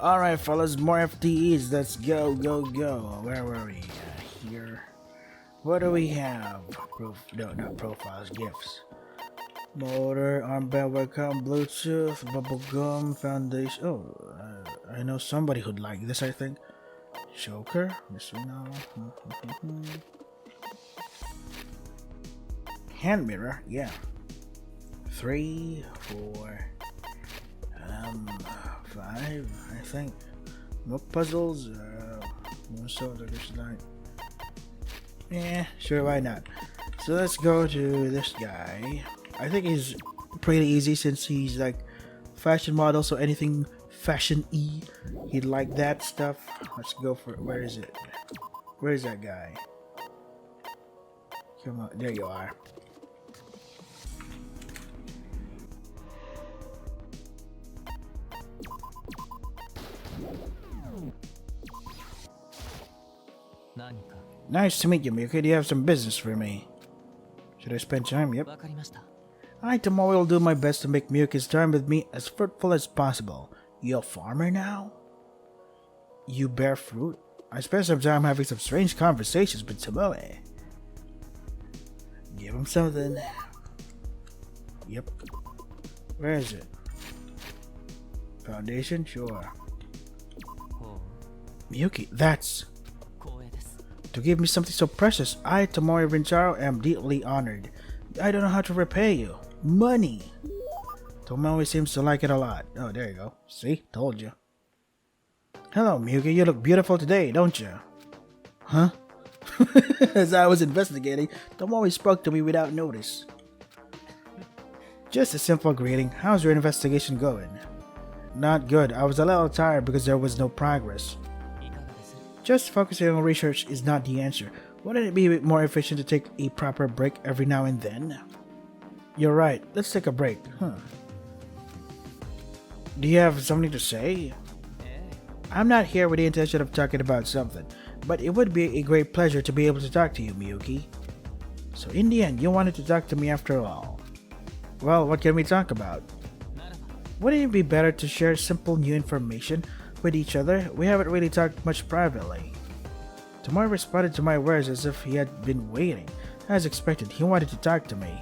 Alright fellas, more FTEs, let's go. Where were we? Here. What do we have? No, not profiles, gifts. Motor, armband, webcam, Bluetooth, bubblegum, foundation. Oh, I know somebody who'd like this, I think. Choker? Yes, we know. Hand mirror, yeah. 3, 4, 5, I think. More puzzles. More soldiers like. Yeah, sure, why not? So let's go to this guy. I think he's pretty easy since he's like fashion model, so anything fashion-y, he'd like that stuff. Let's go for where is it? Where is that guy? Come on, there you are. Nice to meet you, Miyuki. Do you have some business for me? Should I spend time? Yep. I, Tomoe, will do my best to make Miyuki's time with me as fruitful as possible. You a farmer now? You bear fruit? I spent some time having some strange conversations with Tomoe. Give him something. Yep. Where is it? Foundation? Sure. Miyuki, that's... To give me something so precious, I, Tomoe Rintaro, am deeply honored. I don't know how to repay you. Money! Tomoe seems to like it a lot. Oh, there you go. See? Told you. Hello, Miyuki. You look beautiful today, don't you? Huh? As I was investigating, Tomoe spoke to me without notice. Just a simple greeting. How's your investigation going? Not good. I was a little tired because there was no progress. Just focusing on research is not the answer. Wouldn't it be a bit more efficient to take a proper break every now and then? You're right. Let's take a break. Do you have something to say? I'm not here with the intention of talking about something, but it would be a great pleasure to be able to talk to you, Miyuki. So in the end, you wanted to talk to me after all. Well, what can we talk about? Wouldn't it be better to share simple new information with each other? We haven't really talked much privately. Tomoe responded to my words as if he had been waiting. As expected, he wanted to talk to me.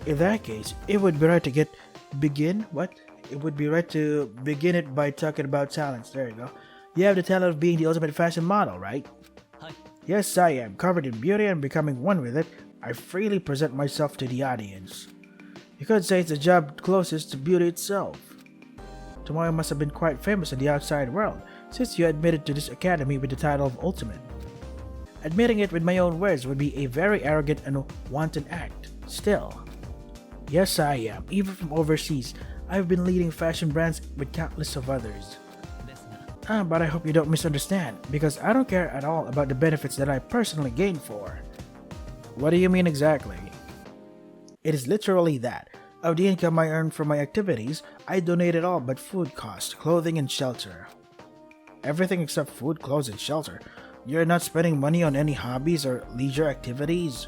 In that case, it would be right to begin it by talking about talents. There you go. You have the talent of being the ultimate fashion model, right? Yes, I am. Covered in beauty and becoming one with it, I freely present myself to the audience. You could say it's a job closest to beauty itself. Tomoe must have been quite famous in the outside world, since you admitted to this academy with the title of Ultimate. Admitting it with my own words would be a very arrogant and wanton act. Still, yes I am. Even from overseas, I've been leading fashion brands with countless of others. But I hope you don't misunderstand, because I don't care at all about the benefits that I personally gain for. What do you mean exactly? It is literally that. Of the income I earn from my activities, I donate it all but food costs, clothing, and shelter. Everything except food, clothes, and shelter. You're not spending money on any hobbies or leisure activities?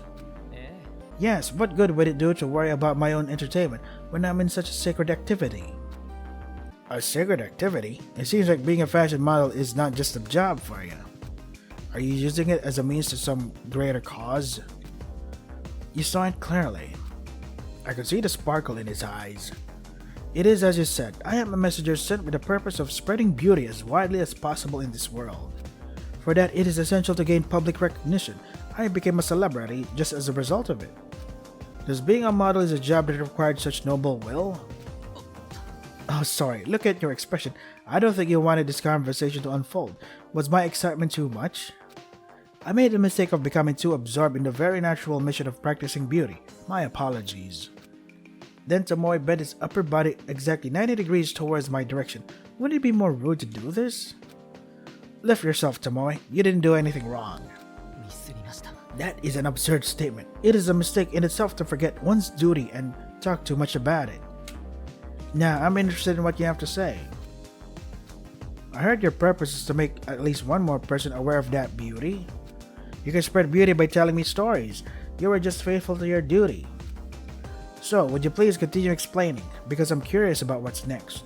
Yes, what good would it do to worry about my own entertainment when I'm in such a sacred activity? A sacred activity? It seems like being a fashion model is not just a job for you. Are you using it as a means to some greater cause? You saw it clearly. I could see the sparkle in his eyes. It is as you said, I am a messenger sent with the purpose of spreading beauty as widely as possible in this world. For that, it is essential to gain public recognition. I became a celebrity just as a result of it. Does being a model is a job that required such noble will? Oh, sorry, look at your expression. I don't think you wanted this conversation to unfold. Was my excitement too much? I made the mistake of becoming too absorbed in the very natural mission of practicing beauty. My apologies. Then Tomoe bent his upper body exactly 90 degrees towards my direction. Wouldn't it be more rude to do this? Lift yourself, Tomoe. You didn't do anything wrong. That is an absurd statement. It is a mistake in itself to forget one's duty and talk too much about it. Now, I'm interested in what you have to say. I heard your purpose is to make at least one more person aware of that beauty. You can spread beauty by telling me stories. You were just faithful to your duty. So, would you please continue explaining, because I'm curious about what's next.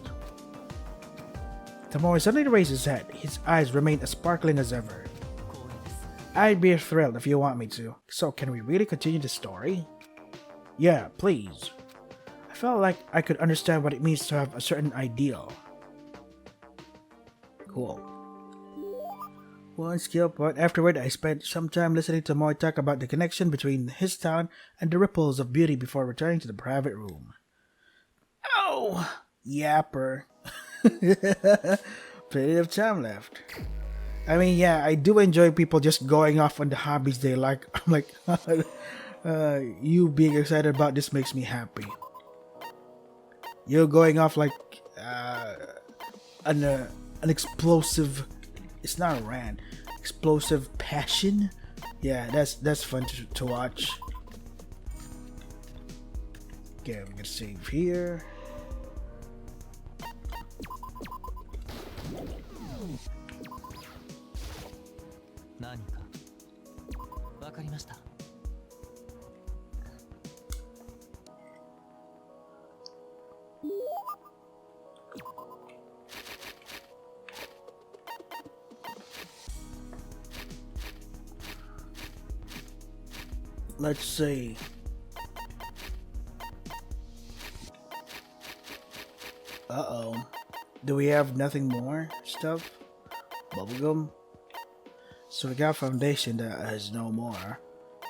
Tomoe suddenly raised his head. His eyes remained as sparkling as ever. I'd be thrilled if you want me to. So can we really continue the story? Yeah, please. I felt like I could understand what it means to have a certain ideal. Cool. One skill point. Afterward, I spent some time listening to Tomoe talk about the connection between his talent and the ripples of beauty before returning to the private room. Oh! Yapper. Plenty of time left. I mean, yeah, I do enjoy people just going off on the hobbies they like. I'm like, you being excited about this makes me happy. You going off like an explosive. It's not a rant. Explosive passion. Yeah, that's fun to watch. Okay, I'm gonna save here. Let's see. Uh-oh. Do we have nothing more stuff? Bubblegum? So we got Foundation that has no more.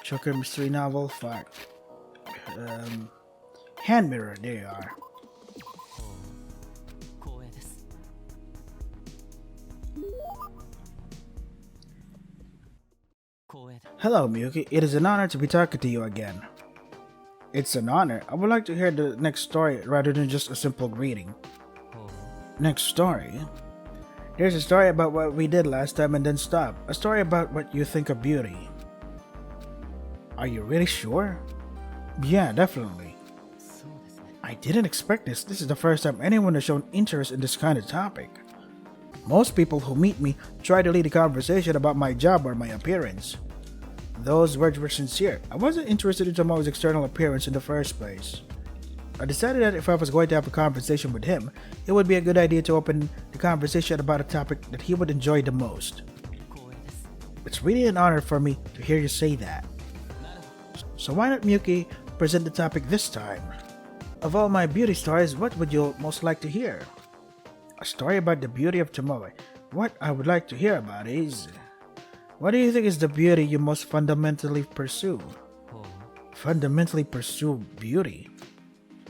Choker Mystery Novel, fuck. Hand Mirror, there you are. Hello, Miyuki. It is an honor to be talking to you again. It's an honor. I would like to hear the next story rather than just a simple greeting. Next story? There's a story about what we did last time and then stop. A story about what you think of beauty. Are you really sure? Yeah, definitely. I didn't expect this. This is the first time anyone has shown interest in this kind of topic. Most people who meet me try to lead a conversation about my job or my appearance. Those words were sincere. I wasn't interested in Tomoe's external appearance in the first place. I decided that if I was going to have a conversation with him, it would be a good idea to open the conversation about a topic that he would enjoy the most. It's really an honor for me to hear you say that. So why not, Miyuki, present the topic this time? Of all my beauty stories, what would you most like to hear? A story about the beauty of Tomoe. What I would like to hear about is... What do you think is the beauty you most fundamentally pursue? Fundamentally pursue beauty?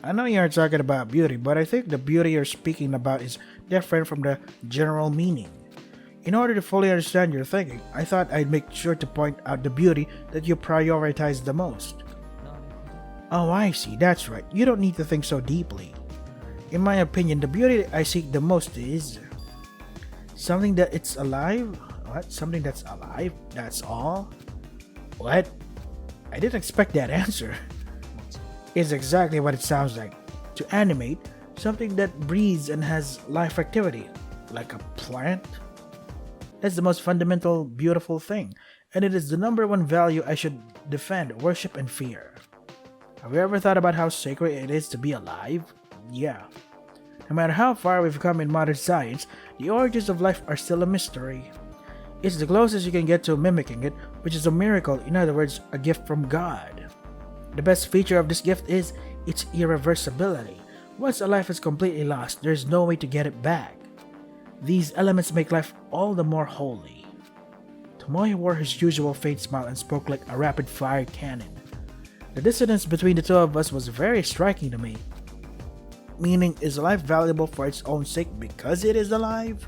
I know you're talking about beauty, but I think the beauty you're speaking about is different from the general meaning. In order to fully understand your thinking, I thought I'd make sure to point out the beauty that you prioritize the most. Oh, I see, that's right. You don't need to think so deeply. In my opinion, the beauty I seek the most is... something that it's alive? What? Something that's alive? That's all? What? I didn't expect that answer. It's exactly what it sounds like. To animate, something that breathes and has life activity. Like a plant? That's the most fundamental, beautiful thing. And it is the number one value I should defend, worship, and fear. Have you ever thought about how sacred it is to be alive? Yeah. No matter how far we've come in modern science, the origins of life are still a mystery. It's the closest you can get to mimicking it, which is a miracle, in other words, a gift from God. The best feature of this gift is its irreversibility. Once a life is completely lost, there's no way to get it back. These elements make life all the more holy. Tomoe wore his usual faint smile and spoke like a rapid-fire cannon. The dissonance between the two of us was very striking to me. Meaning, is life valuable for its own sake because it is alive?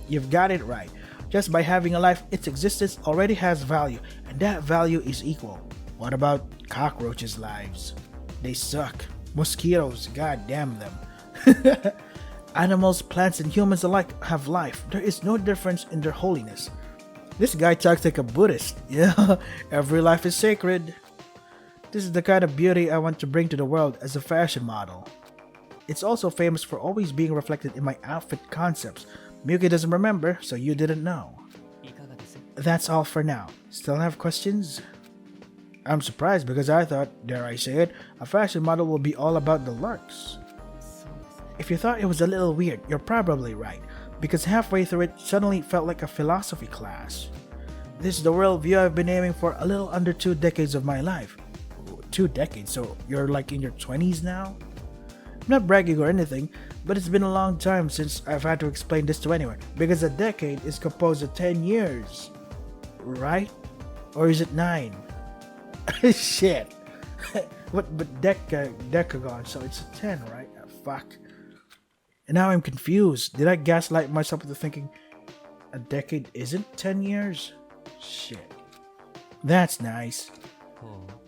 You've got it right. Just by having a life, its existence already has value, and that value is equal. What about cockroaches' lives? They suck. Mosquitoes, god damn them. Animals, plants, and humans alike have life. There is no difference in their holiness. This guy talks like a Buddhist. Yeah, every life is sacred. This is the kind of beauty I want to bring to the world as a fashion model. It's also famous for always being reflected in my outfit concepts. Miyuki doesn't remember, so you didn't know. That's all for now. Still have questions? I'm surprised because I thought, dare I say it, a fashion model will be all about the looks. If you thought it was a little weird, you're probably right, because halfway through it suddenly felt like a philosophy class. This is the worldview I've been aiming for a little under 2 decades of my life. 2 decades, so you're like in your 20s now? I'm not bragging or anything, but it's been a long time since I've had to explain this to anyone, because a decade is composed of 10 years. Right? Or is it 9? Shit. but decagon, so it's a 10, right? Fuck. And now I'm confused. Did I gaslight myself into thinking a decade isn't 10 years? Shit. That's nice.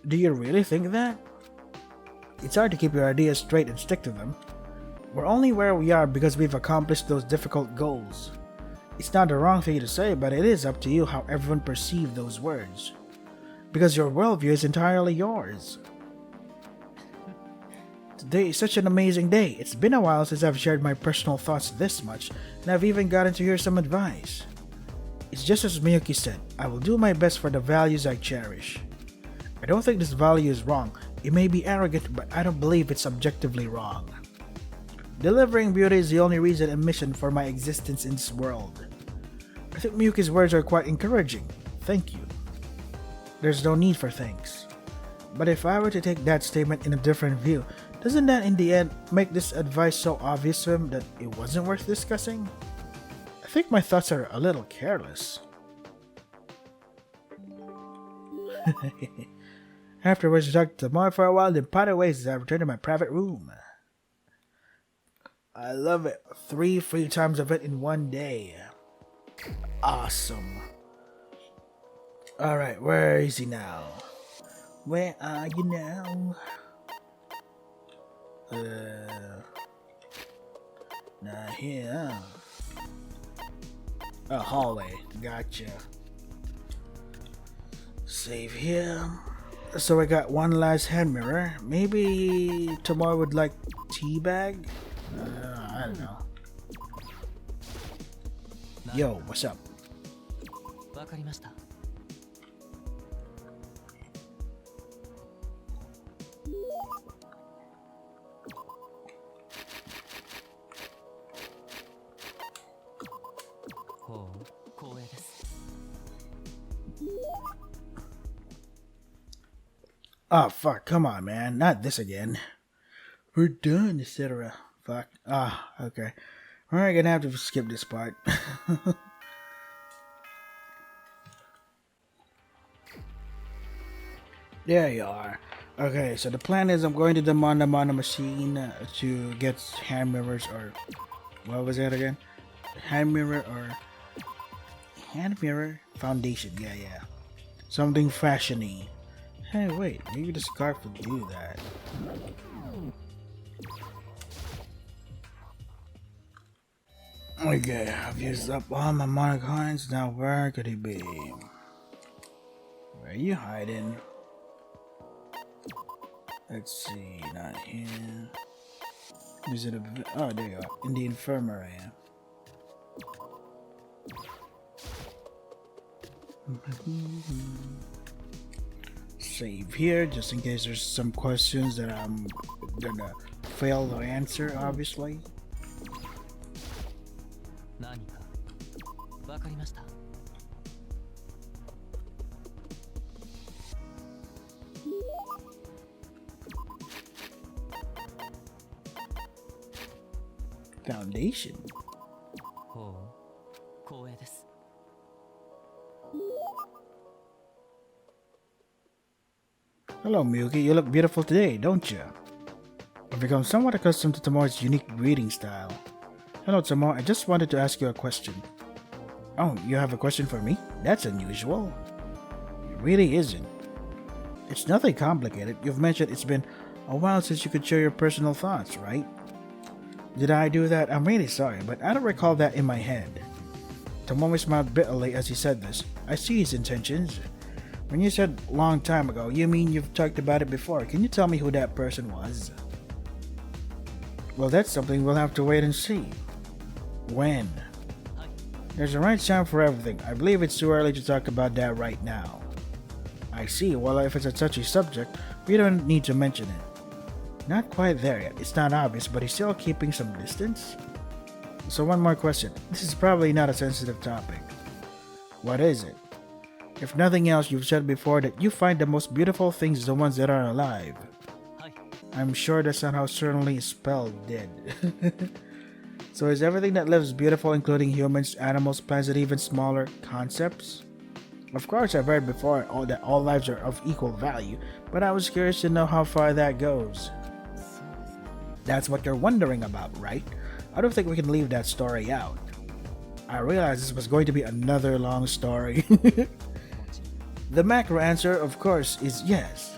Do you really think that? It's hard to keep your ideas straight and stick to them. We're only where we are because we've accomplished those difficult goals. It's not the wrong thing to say, but it is up to you how everyone perceives those words. Because your worldview is entirely yours. Today is such an amazing day. It's been a while since I've shared my personal thoughts this much, and I've even gotten to hear some advice. It's just as Miyuki said, I will do my best for the values I cherish. I don't think this value is wrong. It may be arrogant, but I don't believe it's objectively wrong. Delivering beauty is the only reason and mission for my existence in this world. I think Miyuki's words are quite encouraging. Thank you. There's no need for thanks. But if I were to take that statement in a different view, doesn't that in the end make this advice so obvious to him that it wasn't worth discussing? I think my thoughts are a little careless. Afterwards, I talked to Tomoe for a while, then parted ways as I returned to my private room. I love it. 3 free times of it in one day. Awesome. Alright, where is he now? Where are you now? Not here. A hallway. Gotcha. Save here. So I got one last hand mirror. Maybe Tomoe would like teabag? I don't know. Yo, what's up? Oh fuck, come on man, not this again. We're done, etc. Fuck. Okay. We're gonna have to skip this part. There you are. Okay, so the plan is I'm going to the Mana machine to get hand mirrors, or what was that again? Hand mirror foundation. Yeah. Something fashiony. Hey, wait, maybe the scarf would do that. Okay, I've used up all my mana coins. Now where could he be? Where are you hiding? Let's see, not here. Is it oh, there you are, in the infirmary. Save here, just in case there's some questions that I'm gonna fail to answer, obviously. Foundation. Hello, Miyuki. You look beautiful today, don't you? I've become somewhat accustomed to Tomoe's unique greeting style. Hello, Tomoe. I just wanted to ask you a question. Oh, you have a question for me? That's unusual. It really isn't. It's nothing complicated. You've mentioned it's been a while since you could share your personal thoughts, right? Did I do that? I'm really sorry, but I don't recall that in my head. Tomoe smiled bitterly as he said this. I see his intentions. When you said long time ago, you mean you've talked about it before. Can you tell me who that person was? Well, that's something we'll have to wait and see. When? There's a right time for everything. I believe it's too early to talk about that right now. I see. Well, if it's a touchy subject, we don't need to mention it. Not quite there yet. It's not obvious, but he's still keeping some distance. So one more question. This is probably not a sensitive topic. What is it? If nothing else, you've said before that you find the most beautiful things the ones that are alive. I'm sure that's not how certainly is spelled dead. So is everything that lives beautiful, including humans, animals, plants, and even smaller concepts? Of course, I've heard before that all lives are of equal value, but I was curious to know how far that goes. That's what you're wondering about, right? I don't think we can leave that story out. I realized this was going to be another long story. The macro answer, of course, is yes.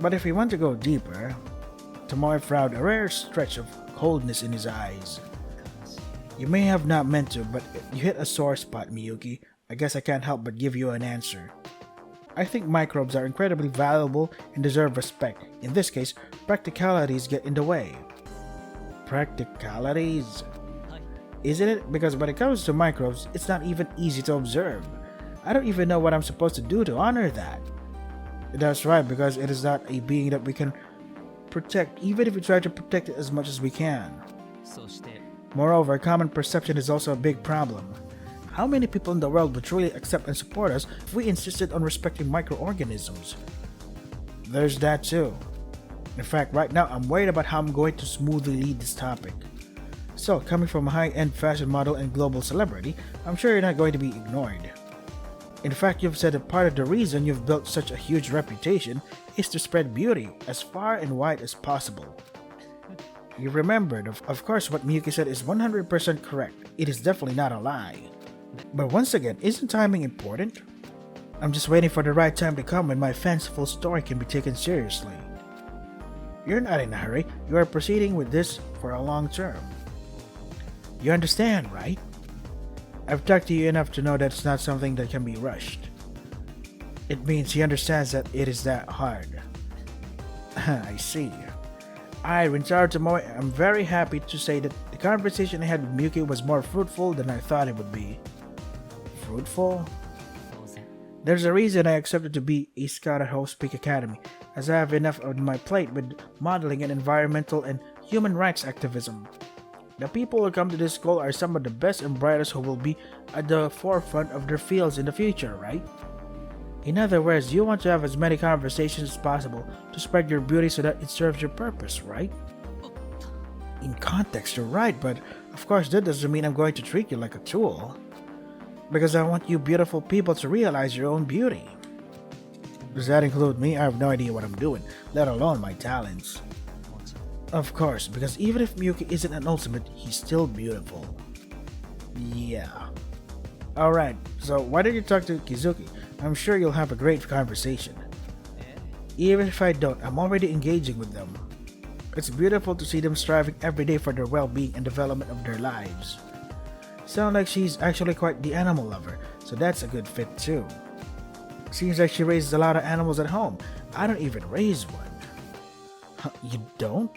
But if we want to go deeper, Tomoe frowned, a rare stretch of coldness in his eyes. You may have not meant to, but you hit a sore spot, Miyuki. I guess I can't help but give you an answer. I think microbes are incredibly valuable and deserve respect. In this case, practicalities get in the way. Practicalities? Isn't it? Because when it comes to microbes, it's not even easy to observe. I don't even know what I'm supposed to do to honor that. That's right, because it is not a being that we can protect, even if we try to protect it as much as we can. Moreover, common perception is also a big problem. How many people in the world would truly accept and support us if we insisted on respecting microorganisms? There's that too. In fact, right now I'm worried about how I'm going to smoothly lead this topic. So, coming from a high-end fashion model and global celebrity, I'm sure you're not going to be ignored. In fact, you've said that part of the reason you've built such a huge reputation is to spread beauty as far and wide as possible. You remembered, of course, what Miyuki said is 100% correct. It is definitely not a lie. But once again, isn't timing important? I'm just waiting for the right time to come when my fanciful story can be taken seriously. You're not in a hurry. You are proceeding with this for a long term. You understand, right? I've talked to you enough to know that it's not something that can be rushed. It means he understands that it is that hard. I see. I, Rintaro Tomoe, am very happy to say that the conversation I had with Miyuki was more fruitful than I thought it would be. Fruitful? There's a reason I accepted to be a scout at Host Peak Academy, as I have enough on my plate with modeling and environmental and human rights activism. The people who come to this school are some of the best and brightest who will be at the forefront of their fields in the future, right? In other words, you want to have as many conversations as possible to spread your beauty so that it serves your purpose, right? In context, you're right, but of course that doesn't mean I'm going to treat you like a tool. Because I want you beautiful people to realize your own beauty. Does that include me? I have no idea what I'm doing, let alone my talents. Of course, because even if Miyuki isn't an ultimate, he's still beautiful. Yeah. Alright, so why don't you talk to Kizuki? I'm sure you'll have a great conversation. Even if I don't, I'm already engaging with them. It's beautiful to see them striving every day for their well-being and development of their lives. Sounds like she's actually quite the animal lover, so that's a good fit too. Seems like she raises a lot of animals at home. I don't even raise one. Huh, you don't?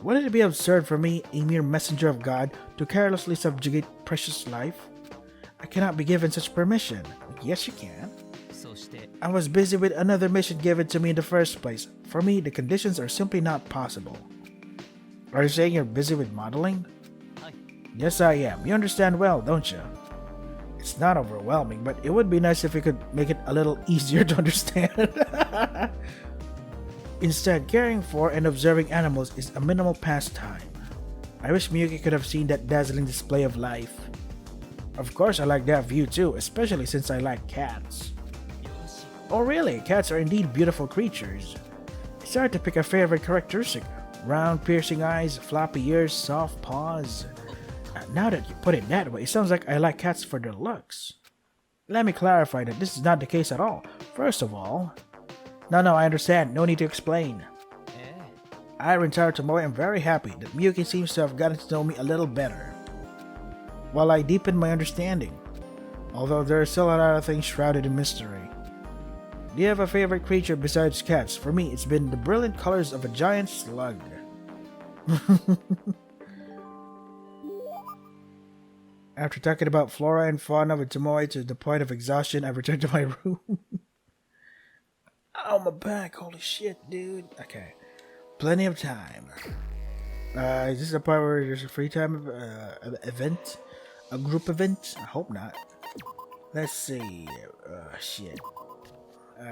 Wouldn't it be absurd for me, a mere messenger of God, to carelessly subjugate precious life? I cannot be given such permission. Yes, you can. I was busy with another mission given to me in the first place. For me, the conditions are simply not possible. Are you saying you're busy with modeling? Yes, I am. You understand well, don't you? It's not overwhelming, but it would be nice if we could make it a little easier to understand. Instead, caring for and observing animals is a minimal pastime. I wish Miyuki could have seen that dazzling display of life. Of course, I like that view too, especially since I like cats. Oh really? Cats are indeed beautiful creatures. It's hard to pick a favorite characteristic. Round, piercing eyes, floppy ears, soft paws. Now that you put it that way, it sounds like I like cats for their looks. Let me clarify that this is not the case at all. First of all... No, I understand. No need to explain. I, Rintaro Tomoe, am very happy that Miyuki seems to have gotten to know me a little better, while I deepen my understanding, although there are still a lot of things shrouded in mystery. Do you have a favorite creature besides cats? For me, it's been the brilliant colors of a giant slug. After talking about flora and fauna with Tomoe to the point of exhaustion, I returned to my room. Oh, my back. Holy shit, dude. Okay. plenty of time. Is this a part where there's a free time event? A group event? I hope not. Let's see. Shit.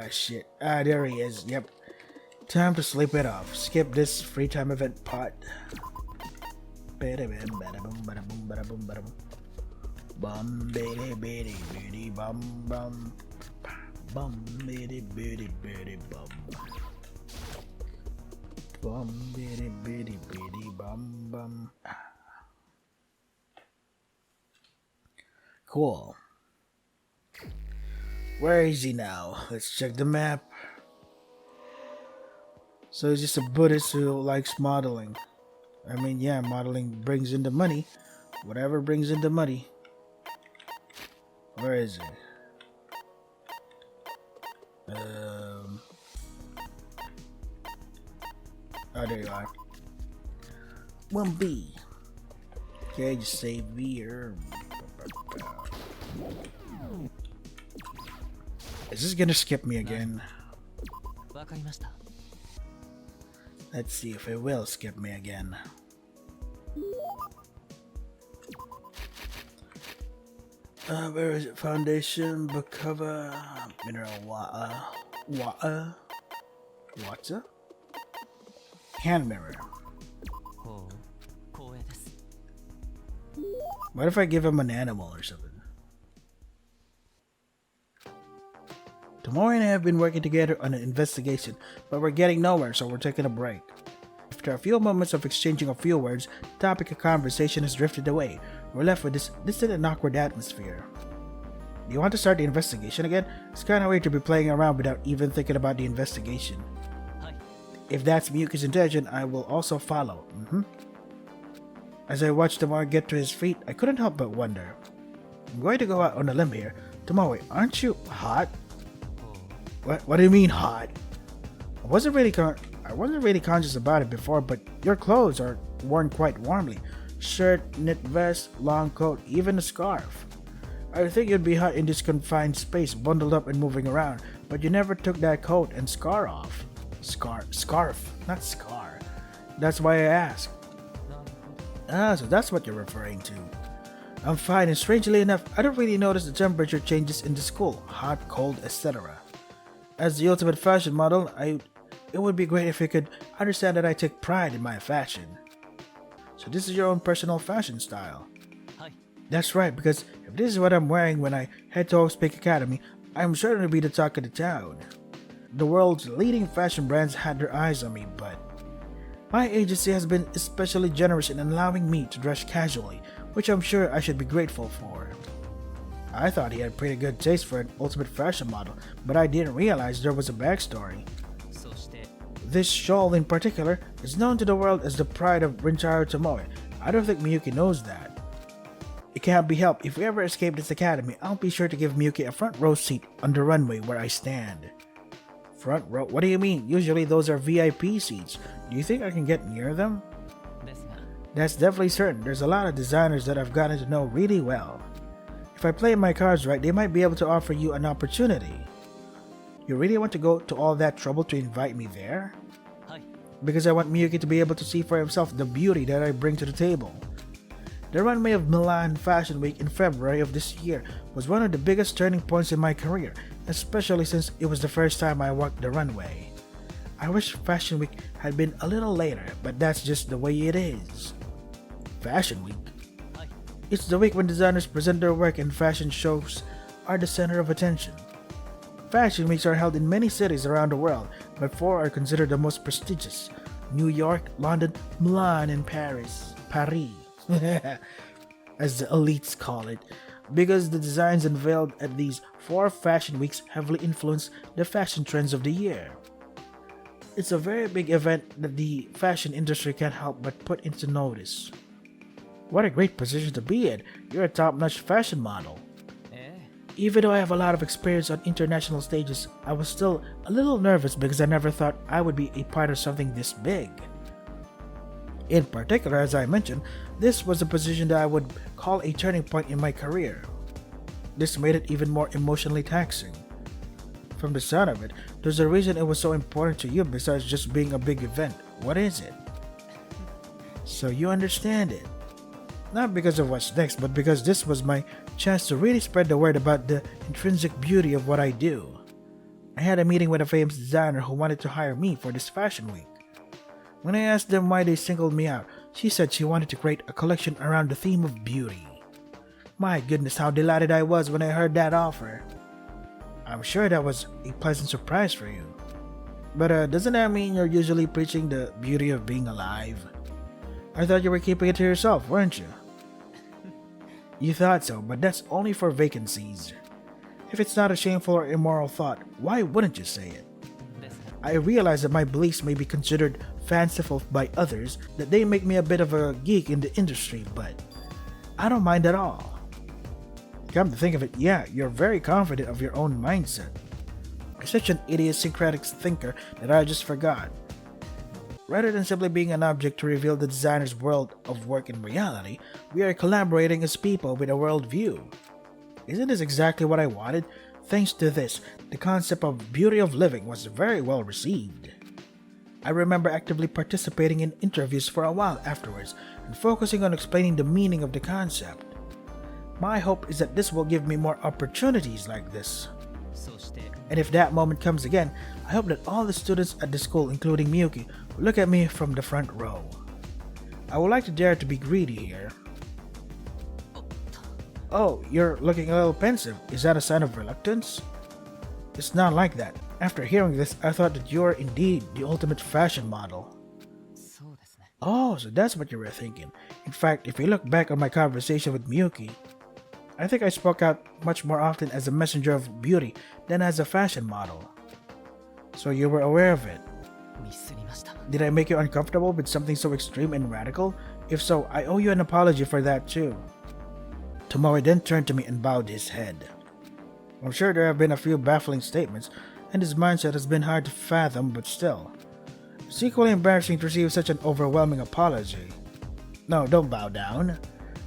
Shit. There he is. Yep. Time to sleep it off. Skip this free time event pot. Bum bitty bitty bitty bum bum. Bum bitty bitty bitty bum. Bum bitty bitty bitty bum bum. Cool. Where is he now? Let's check the map. So he's just a Buddhist who likes modeling. I mean, yeah, modeling brings in the money. Whatever brings in the money. Where is he? Oh, there you are. 1B. Okay, just save here. Is this gonna skip me again? Let's see if it will skip me again. Where is it? Foundation, book cover, mineral water, hand mirror. What if I give him an animal or something? Tomoe and I have been working together on an investigation, but we're getting nowhere, so we're taking a break. After a few moments of exchanging a few words, the topic of conversation has drifted away. We're left with this distant and awkward atmosphere. Do you want to start the investigation again? It's kinda weird to be playing around without even thinking about the investigation. If that's Miyuki's intention, I will also follow. As I watched Tomoe get to his feet, I couldn't help but wonder. I'm going to go out on a limb here. Tomoe, aren't you hot? What do you mean hot? I wasn't really conscious about it before, but your clothes are worn quite warmly. Shirt, knit vest, long coat, even a scarf. I think you'd be hot in this confined space, bundled up and moving around, but you never took that coat and scar off. Scarf, not scar. That's why I asked. So that's what you're referring to. I'm fine, and strangely enough, I don't really notice the temperature changes in the school, hot, cold, etc. As the ultimate fashion model, it would be great if you could understand that I take pride in my fashion. So this is your own personal fashion style. Hi. That's right, because if this is what I'm wearing when I head to Speak Academy, I'm certain to be the talk of the town. The world's leading fashion brands had their eyes on me, but my agency has been especially generous in allowing me to dress casually, which I'm sure I should be grateful for. I thought he had pretty good taste for an ultimate fashion model, but I didn't realize there was a backstory. This shawl in particular is known to the world as the pride of Rintaro Tomoe. I don't think Miyuki knows that. It can't be helped. If we ever escape this academy, I'll be sure to give Miyuki a front row seat on the runway where I stand. Front row? What do you mean? Usually those are VIP seats. Do you think I can get near them? That's definitely certain. There's a lot of designers that I've gotten to know really well. If I play my cards right, they might be able to offer you an opportunity. You really want to go to all that trouble to invite me there? Because I want Miyuki to be able to see for himself the beauty that I bring to the table. The runway of Milan Fashion Week in February of this year was one of the biggest turning points in my career, especially since it was the first time I walked the runway. I wish Fashion Week had been a little later, but that's just the way it is. Fashion Week? It's the week when designers present their work and fashion shows are the center of attention. Fashion weeks are held in many cities around the world, but 4 are considered the most prestigious: New York, London, Milan, and Paris. As the elites call it, because the designs unveiled at these 4 fashion weeks heavily influence the fashion trends of the year. It's a very big event that the fashion industry can't help but put into notice. What a great position to be in. You're a top-notch fashion model. Even though I have a lot of experience on international stages, I was still a little nervous because I never thought I would be a part of something this big. In particular, as I mentioned, this was a position that I would call a turning point in my career. This made it even more emotionally taxing. From the sound of it, there's a reason it was so important to you besides just being a big event. What is it? So you understand it. Not because of what's next, but because this was my chance to really spread the word about the intrinsic beauty of what I do. I had a meeting with a famous designer who wanted to hire me for this fashion week. When I asked them why they singled me out, she said she wanted to create a collection around the theme of beauty. My goodness, how delighted I was when I heard that offer. I'm sure that was a pleasant surprise for you. But doesn't that mean you're usually preaching the beauty of being alive? I thought you were keeping it to yourself, weren't you? You thought so, but that's only for vacancies. If it's not a shameful or immoral thought, why wouldn't you say it? I realize that my beliefs may be considered fanciful by others, that they make me a bit of a geek in the industry, but I don't mind at all. Come to think of it, yeah, you're very confident of your own mindset. You're such an idiosyncratic thinker that I just forgot. Rather than simply being an object to reveal the designer's world of work in reality, we are collaborating as people with a world view. Isn't this exactly what I wanted? Thanks to this, the concept of beauty of living was very well received. I remember actively participating in interviews for a while afterwards and focusing on explaining the meaning of the concept. My hope is that this will give me more opportunities like this. And if that moment comes again, I hope that all the students at the school, including Miyuki, will look at me from the front row. I would like to dare to be greedy here. Oh, you're looking a little pensive. Is that a sign of reluctance? It's not like that. After hearing this, I thought that you're indeed the ultimate fashion model. Oh, so that's what you were thinking. In fact, if you look back on my conversation with Miyuki, I think I spoke out much more often as a messenger of beauty than as a fashion model. So you were aware of it. Did I make you uncomfortable with something so extreme and radical? If so, I owe you an apology for that too. Tomoe then turned to me and bowed his head. I'm sure there have been a few baffling statements, and his mindset has been hard to fathom, but still. It's equally embarrassing to receive such an overwhelming apology. No, don't bow down.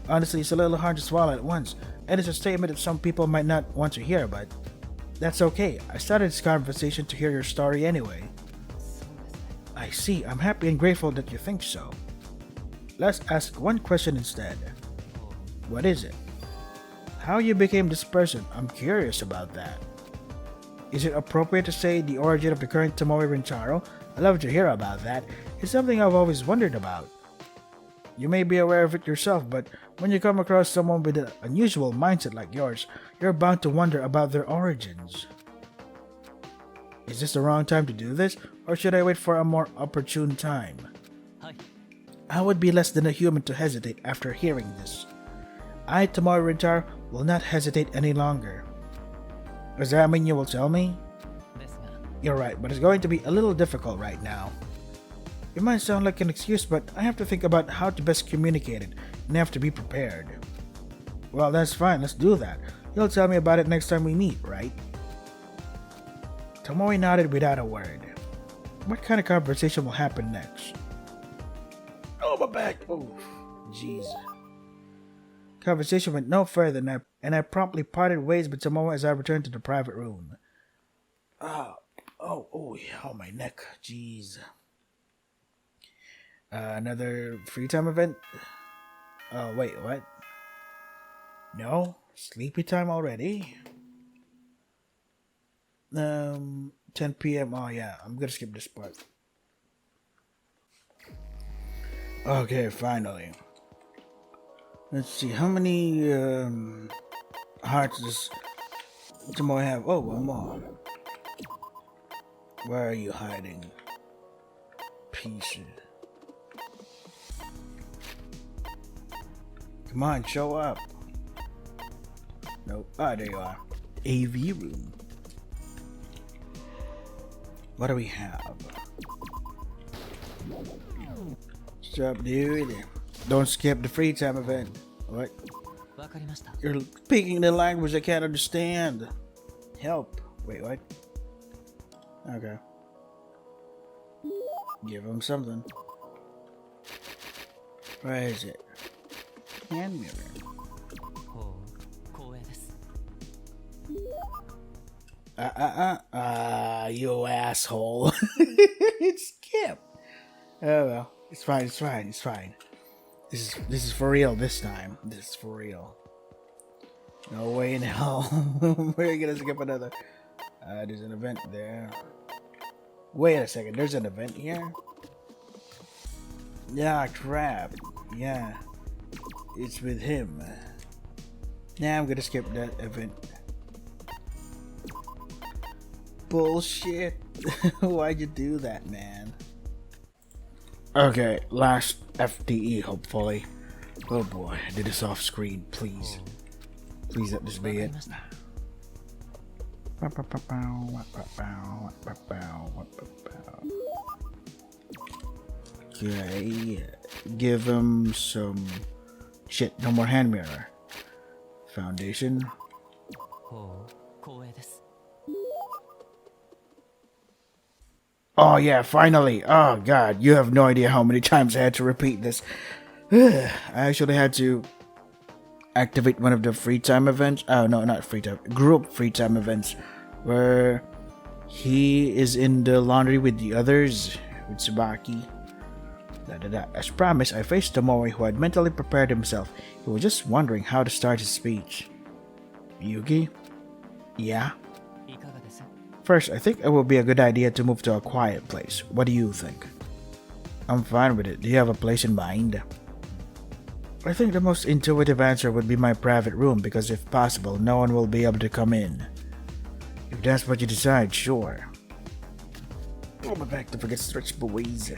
Honestly, it's a little hard to swallow at once, and it's a statement that some people might not want to hear, but that's okay. I started this conversation to hear your story anyway. I see. I'm happy and grateful that you think so. Let's ask one question instead. What is it? How you became this person? I'm curious about that. Is it appropriate to say the origin of the current Tomoe Rintaro? I'd love to hear about that. It's something I've always wondered about. You may be aware of it yourself, but when you come across someone with an unusual mindset like yours, you're bound to wonder about their origins. Is this the wrong time to do this, or should I wait for a more opportune time? I would be less than a human to hesitate after hearing this. I, Tomoe Rintaro, will not hesitate any longer. Does that mean you will tell me? You're right, but it's going to be a little difficult right now. It might sound like an excuse, but I have to think about how to best communicate it, and have to be prepared. Well, that's fine, let's do that. You'll tell me about it next time we meet, right? Tomoe nodded without a word. What kind of conversation will happen next? Oh, my back! Oh, jeez. Conversation went no further, and I promptly parted ways with Tomoe as I returned to the private room. Oh, my neck. Jeez. Another free time event? Oh, wait, what? No? Sleepy time already? 10 p.m. Oh, yeah, I'm gonna skip this part. Okay, finally. Let's see, how many hearts does Tomoe have? Oh, one more. Where are you hiding? Pieces. Come on, show up. Nope. Ah, there you are. AV room. What do we have? What's up, dude? Don't skip the free time event. What? You're speaking the language I can't understand. Help. Wait, what? Okay. Give him something. Where is it? Hand mirror. You asshole. It's Skip. Oh well, it's fine, it's fine, it's fine. This is for real this time. This is for real. No way in hell. We're gonna skip another. There's an event there. Wait a second, there's an event here? Yeah, crap. Yeah. It's with him. Nah, I'm gonna skip that event. Bullshit. Why'd you do that, man? Okay, last FTE, hopefully. Oh boy, I did this off screen, please. Please let this be it. Okay, give him some shit. No more hand mirror. Foundation. Oh yeah, finally. Oh god, you have no idea how many times I had to repeat this. I actually had to activate one of the free time events. Oh no, not free time. Group free time events where he is in the laundry with the others, with Tsubaki. As promised, I faced Tomoe, who had mentally prepared himself. He was just wondering how to start his speech. Yugi? Yeah? First, I think it would be a good idea to move to a quiet place. What do you think? I'm fine with it. Do you have a place in mind? I think the most intuitive answer would be my private room because if possible, no one will be able to come in. If that's what you decide, sure. Oh, my back to forget stretch boys.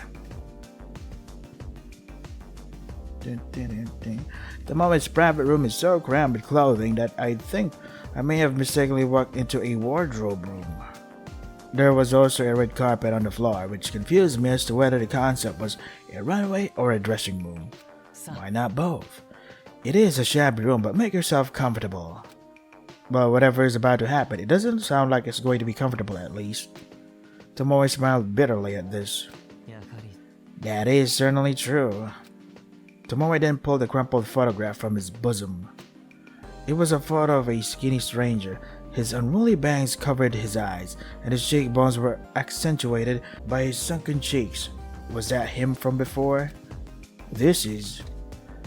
The moment's private room is so crammed with clothing that I think I may have mistakenly walked into a wardrobe room. There was also a red carpet on the floor, which confused me as to whether the concept was a runway or a dressing room. Why not both? It is a shabby room, but make yourself comfortable. Well, whatever is about to happen, it doesn't sound like it's going to be comfortable at least. Tomoe smiled bitterly at this. That is certainly true. Tomoe then pulled a crumpled photograph from his bosom. It was a photo of a skinny stranger. His unruly bangs covered his eyes, and his cheekbones were accentuated by his sunken cheeks. Was that him from before? This is...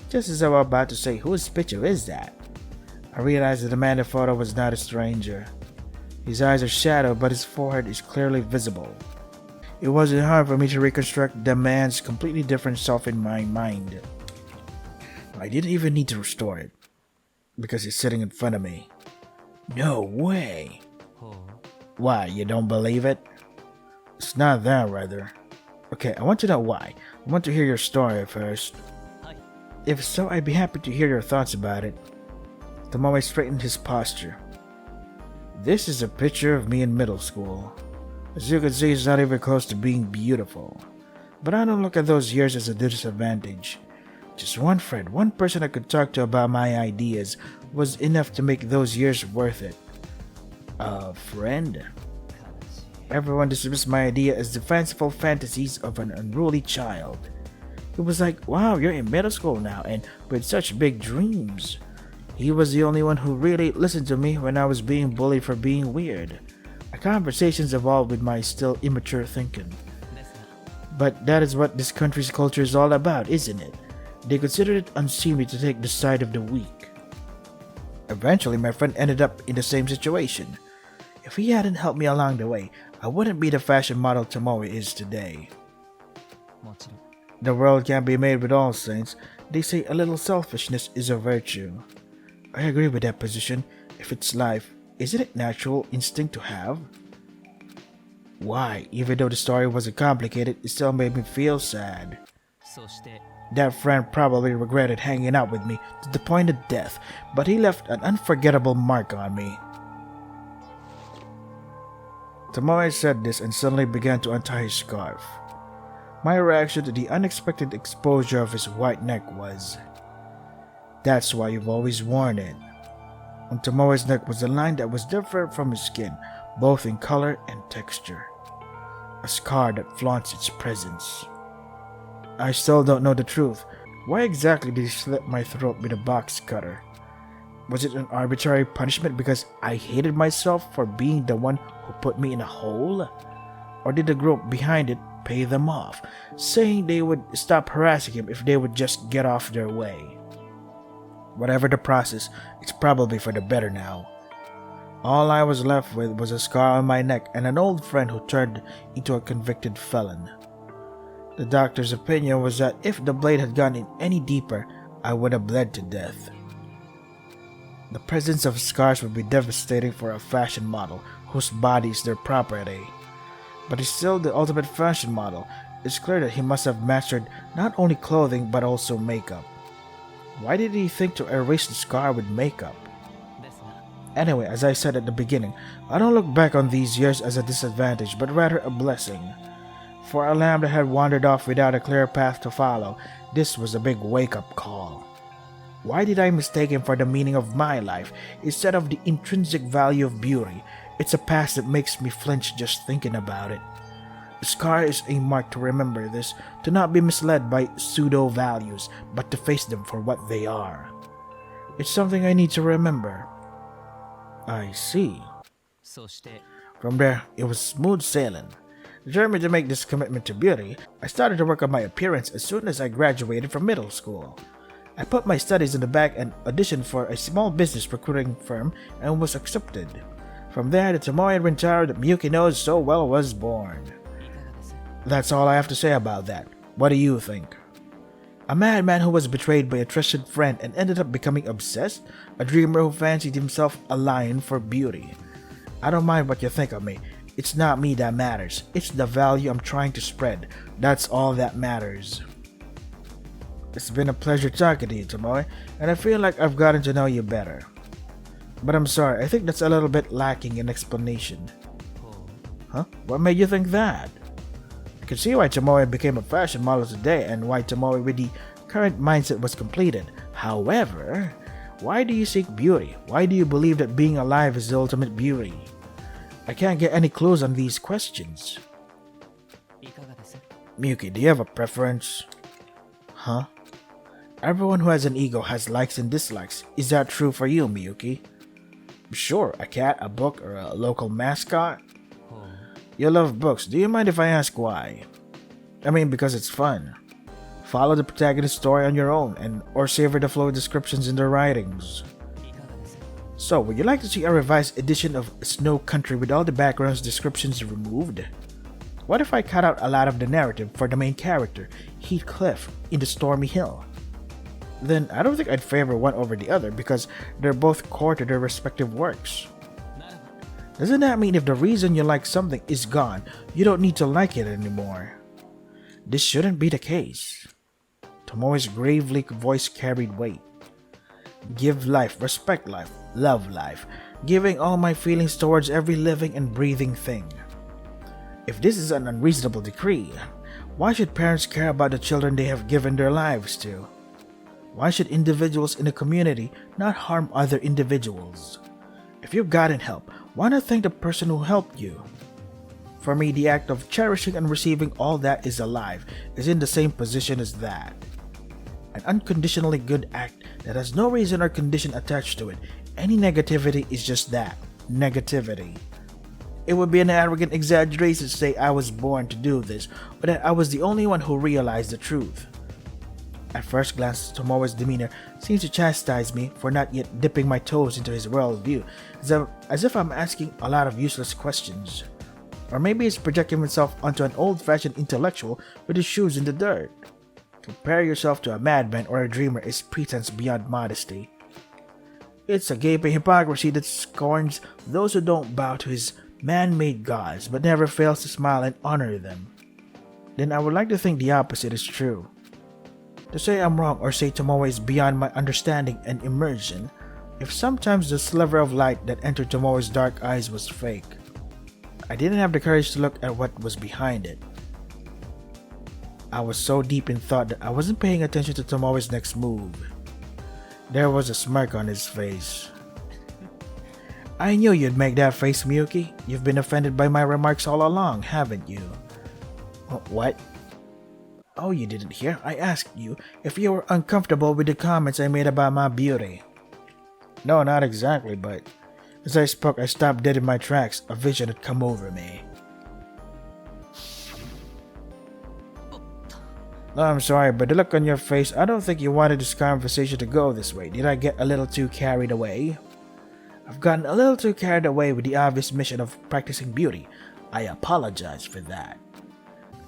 Just as I was about to say, whose picture is that? I realized that the man in the photo was not a stranger. His eyes are shadowed, but his forehead is clearly visible. It wasn't hard for me to reconstruct the man's completely different self in my mind. I didn't even need to restore it, because he's sitting in front of me. No way! Why, you don't believe it? It's not that, rather. Okay, I want to know why. I want to hear your story first. If so, I'd be happy to hear your thoughts about it. Tomoe straightened his posture. This is a picture of me in middle school. As you can see, it's not even close to being beautiful. But I don't look at those years as a disadvantage. Just one friend, one person I could talk to about my ideas was enough to make those years worth it. A friend? Everyone dismissed my idea as the fanciful fantasies of an unruly child. It was like, wow, you're in middle school now and with such big dreams. He was the only one who really listened to me when I was being bullied for being weird. Our conversations evolved with my still immature thinking. But that is what this country's culture is all about, isn't it? They considered it unseemly to take the side of the weak. Eventually, my friend ended up in the same situation. If he hadn't helped me along the way, I wouldn't be the fashion model Tomoe is today. The world can't be made with all saints. They say a little selfishness is a virtue. I agree with that position. If it's life, isn't it natural instinct to have? Why, even though the story wasn't complicated, it still made me feel sad. That friend probably regretted hanging out with me to the point of death, but he left an unforgettable mark on me. Tomoe said this and suddenly began to untie his scarf. My reaction to the unexpected exposure of his white neck was, "That's why you've always worn it." On Tomoe's neck was a line that was different from his skin, both in color and texture. A scar that flaunts its presence. I still don't know the truth. Why exactly did he slit my throat with a box cutter? Was it an arbitrary punishment because I hated myself for being the one who put me in a hole? Or did the group behind it pay them off, saying they would stop harassing him if they would just get off their way. Whatever the process, it's probably for the better now. All I was left with was a scar on my neck and an old friend who turned into a convicted felon. The doctor's opinion was that if the blade had gone in any deeper, I would have bled to death. The presence of scars would be devastating for a fashion model whose body is their property. But he's still the ultimate fashion model. It's clear that he must have mastered not only clothing but also makeup. Why did he think to erase the scar with makeup? Anyway, as I said at the beginning, I don't look back on these years as a disadvantage, but rather a blessing. For a lamb that had wandered off without a clear path to follow, this was a big wake-up call. Why did I mistake him for the meaning of my life instead of the intrinsic value of beauty? It's a past that makes me flinch just thinking about it. The scar is a mark to remember this, to not be misled by pseudo-values, but to face them for what they are. It's something I need to remember. I see. From there, it was smooth sailing. Determined to make this commitment to beauty, I started to work on my appearance as soon as I graduated from middle school. I put my studies in the back and auditioned for a small business recruiting firm and was accepted. From there, the Tomoe and Rintaro that Miyuki knows so well was born. That's all I have to say about that. What do you think? A madman who was betrayed by a trusted friend and ended up becoming obsessed? A dreamer who fancied himself a lion for beauty? I don't mind what you think of me. It's not me that matters. It's the value I'm trying to spread. That's all that matters. It's been a pleasure talking to you, Tomoe, and I feel like I've gotten to know you better. But I'm sorry, I think that's a little bit lacking in explanation. Huh? What made you think that? I can see why Tomoe became a fashion model today and why Tomoe with the current mindset was completed. However, why do you seek beauty? Why do you believe that being alive is the ultimate beauty? I can't get any clues on these questions. Miyuki, do you have a preference? Huh? Everyone who has an ego has likes and dislikes. Is that true for you, Miyuki? Sure, a cat, a book, or a local mascot? You love books. Do you mind if I ask why? I mean, because it's fun. Follow the protagonist's story on your own or savor the flow of descriptions in their writings. So, would you like to see a revised edition of Snow Country with all the backgrounds descriptions removed? What if I cut out a lot of the narrative for the main character, Heathcliff, in the Stormy Hill? Then I don't think I'd favor one over the other because they're both core to their respective works. Doesn't that mean if the reason you like something is gone, you don't need to like it anymore? This shouldn't be the case. Tomoe's gravely voice carried weight. Give life, respect life, love life, giving all my feelings towards every living and breathing thing. If this is an unreasonable decree, why should parents care about the children they have given their lives to? Why should individuals in a community not harm other individuals? If you've gotten help, why not thank the person who helped you? For me, the act of cherishing and receiving all that is alive is in the same position as that. An unconditionally good act that has no reason or condition attached to it. Any negativity is just that, negativity. It would be an arrogant exaggeration to say I was born to do this, or that I was the only one who realized the truth. At first glance, Tomoe's demeanor seems to chastise me for not yet dipping my toes into his worldview, as if I'm asking a lot of useless questions. Or maybe he's projecting himself onto an old-fashioned intellectual with his shoes in the dirt. Compare yourself to a madman or a dreamer is pretense beyond modesty. It's a gaping hypocrisy that scorns those who don't bow to his man-made gods but never fails to smile and honor them. Then I would like to think the opposite is true. To say I'm wrong or say Tomoe is beyond my understanding and immersion, if sometimes the sliver of light that entered Tomoe's dark eyes was fake, I didn't have the courage to look at what was behind it. I was so deep in thought that I wasn't paying attention to Tomoe's next move. There was a smirk on his face. I knew you'd make that face, Miyuki. You've been offended by my remarks all along, haven't you? What? Oh, you didn't hear? I asked you if you were uncomfortable with the comments I made about my beauty. No, not exactly, but as I spoke, I stopped dead in my tracks. A vision had come over me. Oh, I'm sorry, but the look on your face, I don't think you wanted this conversation to go this way. Did I get a little too carried away? I've gotten a little too carried away with the obvious mission of practicing beauty. I apologize for that.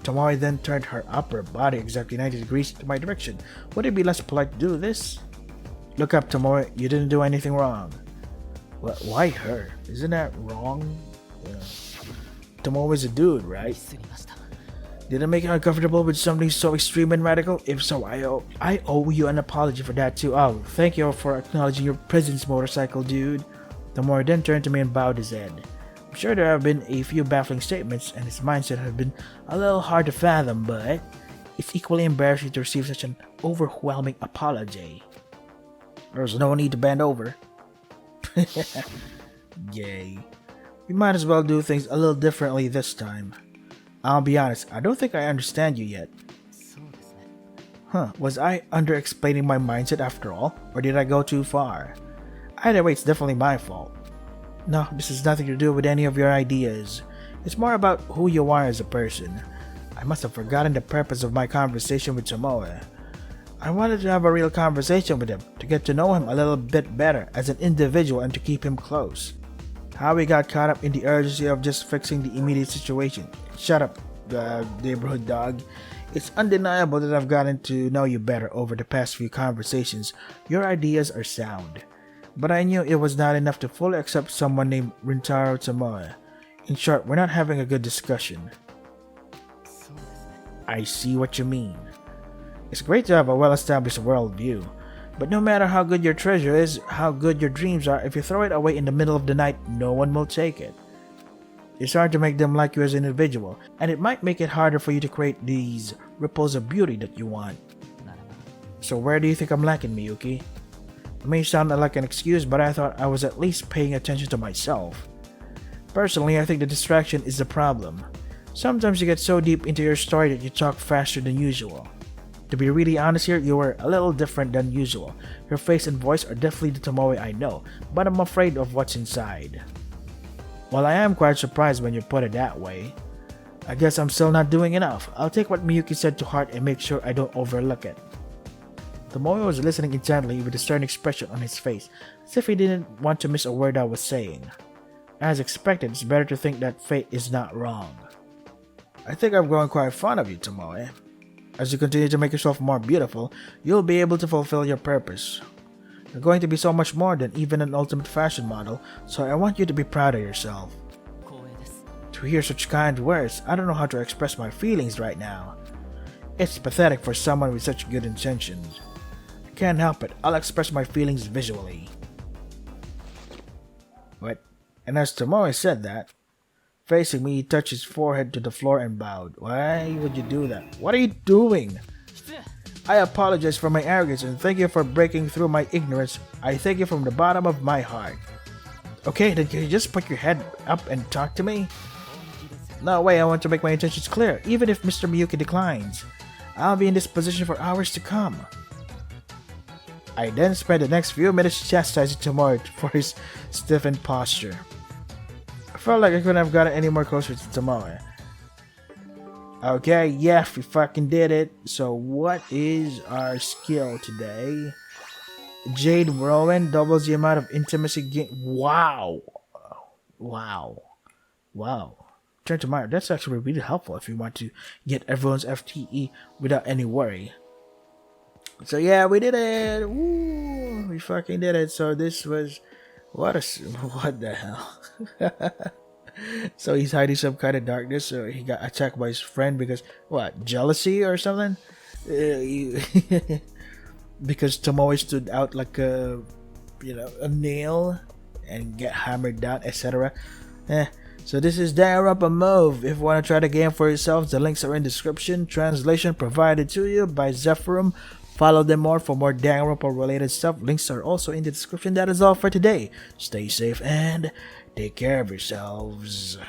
Tomoe then turned her upper body exactly 90 degrees to my direction. Would it be less polite to do this? Look up, Tomoe. You didn't do anything wrong. What? Why her? Isn't that wrong? Yeah. Tomoe is a dude, right? Did I make you uncomfortable with something so extreme and radical? If so, I owe you an apology for that too. Oh, thank you for acknowledging your presence, motorcycle dude. Tomoe then turned to me and bowed his head. I'm sure there have been a few baffling statements, and his mindset have been a little hard to fathom, but it's equally embarrassing to receive such an overwhelming apology. There's no need to bend over. Yay. We might as well do things a little differently this time. I'll be honest, I don't think I understand you yet. Was I under-explaining my mindset after all? Or did I go too far? Either way, it's definitely my fault. No, this has nothing to do with any of your ideas. It's more about who you are as a person. I must have forgotten the purpose of my conversation with Tomoe. I wanted to have a real conversation with him, to get to know him a little bit better as an individual and to keep him close. How we got caught up in the urgency of just fixing the immediate situation. Shut up, neighborhood dog. It's undeniable that I've gotten to know you better over the past few conversations. Your ideas are sound. But I knew it was not enough to fully accept someone named Rintaro Tomoe. In short, we're not having a good discussion. I see what you mean. It's great to have a well-established worldview. But no matter how good your treasure is, how good your dreams are, if you throw it away in the middle of the night, no one will take it. It's hard to make them like you as an individual, and it might make it harder for you to create these ripples of beauty that you want. So where do you think I'm lacking, Miyuki? It may sound like an excuse, but I thought I was at least paying attention to myself. Personally, I think the distraction is the problem. Sometimes you get so deep into your story that you talk faster than usual. To be really honest here, you were a little different than usual. Your face and voice are definitely the Tomoe I know, but I'm afraid of what's inside. Well, I am quite surprised when you put it that way. I guess I'm still not doing enough. I'll take what Miyuki said to heart and make sure I don't overlook it. Tomoe was listening intently with a stern expression on his face, as if he didn't want to miss a word I was saying. As expected, it's better to think that fate is not wrong. I think I've grown quite fond of you, Tomoe. As you continue to make yourself more beautiful, you'll be able to fulfill your purpose. You're going to be so much more than even an ultimate fashion model, so I want you to be proud of yourself. To hear such kind words, I don't know how to express my feelings right now. It's pathetic for someone with such good intentions. I can't help it, I'll express my feelings visually. What? And as Tomoe said that, facing me, he touched his forehead to the floor and bowed. Why would you do that? What are you doing? I apologize for my arrogance and thank you for breaking through my ignorance. I thank you from the bottom of my heart. Okay, then can you just put your head up and talk to me? No way, I want to make my intentions clear, even if Mr. Miyuki declines. I'll be in this position for hours to come. I then spent the next few minutes chastising Tomoe for his stiffened posture. I felt like I couldn't have gotten any more closer to Tomoe. Okay, yeah, we fucking did it. So what is our skill today? Jade Rowan doubles the amount of intimacy gain. Wow. Turn to Meyer. That's actually really helpful if you want to get everyone's FTE without any worry. So yeah, we did it. Woo, we fucking did it. So this was what the hell? So he's hiding some kind of darkness. So he got attacked by his friend because what? Jealousy or something? Because Tomoe stood out like a nail and get hammered down, etc. So this is Danganronpa Mauve. If you want to try the game for yourselves, the links are in the description. Translation provided to you by Zephyrum. Follow them more for more Danganronpa related stuff. Links are also in the description. That is all for today. Stay safe and take care of yourselves.